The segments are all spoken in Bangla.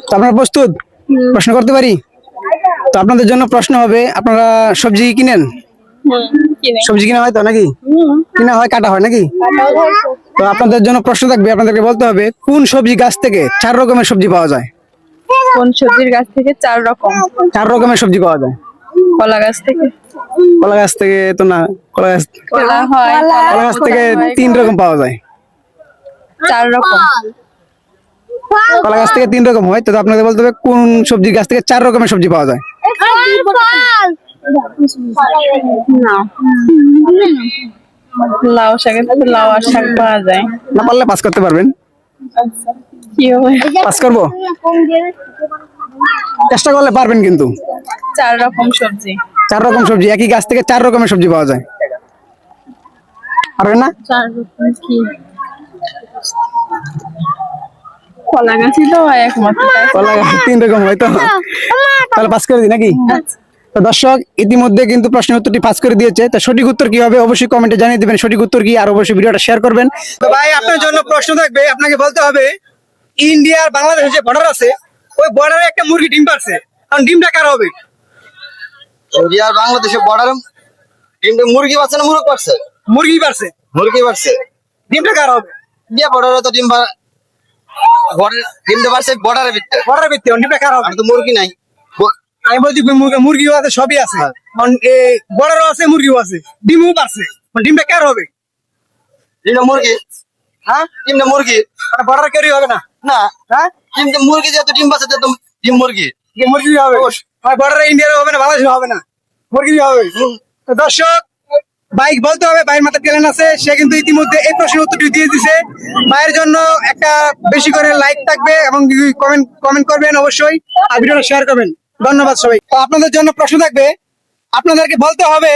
তো আপনারা প্রস্তুত? প্রশ্ন করতে পারি? তো আপনাদের জন্য প্রশ্ন হবে, আপনারা সবজি কিনেন? সবজি কিনা হয় তো নাকি? কিনা হয়, কাটা হয় নাকি? তো আপনাদের জন্য প্রশ্ন থাকবে, আপনাদেরকে বলতে হবে কোন সবজি গাছ থেকে 4 রকমের সবজি পাওয়া যায়? কোন সবজির গাছ থেকে 4 রকম? 4 রকমের সবজি পাওয়া যায়। কলা গাছ থেকে। কলা গাছ থেকে তো না, কলা গাছ কলা হয়, কলা গাছ থেকে 3 রকম পাওয়া যায়। 4 রকম। কলা গাছ থেকে 3 রকম হয়, তো আপনাদের বলতে হবে কোন সবজি গাছ থেকে 4 রকমের সবজি পাওয়া যায়। না, লাউ শাকের থেকে লাউ আর শাক পাওয়া যায়। না পারলে পাস করতে পারবেন। কি হবে? পাস করবো, চেষ্টা করলে পারবেন কিন্তু। 4 রকম সবজি। 4 রকম সবজি, একই গাছ থেকে 4 রকমের সবজি পাওয়া যায়। পারবেন না? 4 রকম কি? কলা গাছই তো হয় একমাত্র। কলা গাছ 3 রকম হয় তো, তাহলে পাস করে দিই নাকি? তো দর্শক ইতিমধ্যে কিন্তু প্রশ্নের উত্তরটি পাস করে দিয়েছে। তো সঠিক উত্তর কি হবে অবশ্যই কমেন্টে জানিয়ে দিবেন সঠিক উত্তর কি, আর অবশ্যই ভিডিওটা শেয়ার করবেন। তো ভাই আপনার জন্য প্রশ্ন থাকবে, আপনাকে বলতে হবে ইন্ডিয়া আর বাংলাদেশের যে বর্ডার আছে, ওই বর্ডারে একটা মুরগি ডিম পারছে, কারণ ডিমটা কার হবে? ইন্ডিয়া আর বাংলাদেশের বর্ডার ডিমটা মুরগি পাচ্ছে না মুরগ পাচ্ছে? মুরগি পারছে, মুরগি পাচ্ছে। ডিমটা কার হবে? ইন্ডিয়া বর্ডারে তো ডিমটা পাচ্ছে বর্ডারের ভিতরে। বর্ডার ভিত্তি, ডিমটা কার হবে? আর তো মুরগি নাই। আমি বলছি মুরগিও আছে, সবই আছে, বর্ডারও আছে, মুরগিও আছে, ডিমও পারছে, ডিমটা কার হবে? ডিমটা মুরগি। হ্যাঁ, ডিমটা মুরগি। বর্ডার কেউই হবে না। না, হ্যাঁ, ডিমটা মুরগি যেহেতু ডিম পাচ্ছে তো ডিম মুরগি। মুরগি হবে, বর্ডারে ইন্ডিয়ার হবে না, বাংলাদেশে হবে না, মুরগি হবে। তো দর্শক বাইক বলতে হবে, ভাইয়ের মাথায় ট্যালেন্ট আছে, সে কিন্তু ইতিমধ্যে এই প্রশ্নের উত্তরটি দিয়ে দিছে। ভাইয়ের জন্য একটা বেশি করে লাইক থাকবে এবং কমেন্ট করবেন অবশ্যই, আর ভিডিওটা শেয়ার করবেন। ধন্যবাদ সবাই। তো আপনাদের জন্য প্রশ্ন থাকবে, আপনাদেরকে বলতে হবে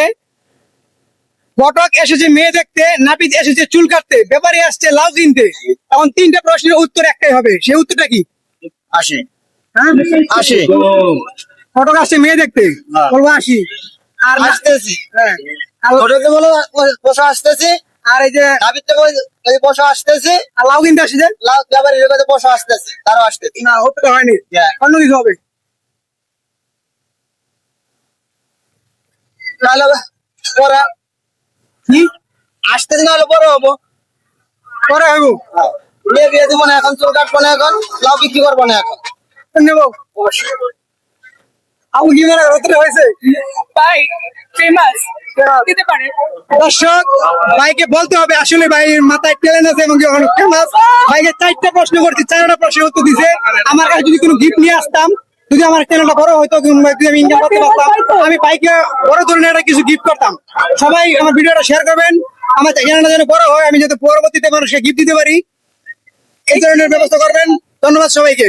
ঘটক এসেছে মেয়ে দেখতে, নাপিত এসেছে চুল কাটতে, ব্যাপারী আসছে লাউ কিনতে। এখন 3টে প্রশ্নের উত্তর একটাই হবে, সেই উত্তরটা কি? 80। হ্যাঁ, 80। ঘটক আসছে মেয়ে দেখতে, বলবো 80। আর আসতেছি। হ্যাঁ, ওটাকে বলো পশু আসতেছি। আর এই যে নাবিতে ওই পশু আসতেছি। আর লাউ কিনতে আসছে, ব্যাপারীর কাছে পশু আসতেছে, তারও আসতেছি। না হতে তো হয়নি, হ্যাঁ। অন্য কিছু হবে। নাহলে পরে কি আসতেছি, নাহলে পরে হবো। পরে হবো? মেয়ে বিয়ে দিব না এখন, চুল কাটবো না এখন, লাউ বিক্রি করবো না এখন। নেবো আবু কি মনে করতে হয়েছে ভাই ফেমাস দিতে পারে। দর্শক ভাইকে বলতে হবে আসলে ভাইয়ের মাথায় ট্যালেন্ট আছে এবং অনেক ফেমাস। ভাইকে 4টা প্রশ্ন করছি, 4টা প্রশ্নের উত্তর দিছে। আমার কাছে যদি কোনো গিফট নিয়ে আসতাম, যদি আমার চ্যানেলটা বড় হয়তো, যদি আমি ইনকাম করতে পারতাম, আমি ভাইকে বড় ধরনের একটা কিছু গিফট করতাম। সবাই আমার ভিডিওটা শেয়ার করবেন, আমার চ্যানেলটা যেন বড় হয়, আমি যাতে পরবর্তীতে মানুষকে গিফট দিতে পারি, এই ধরনের ব্যবস্থা করবেন। ধন্যবাদ সবাইকে।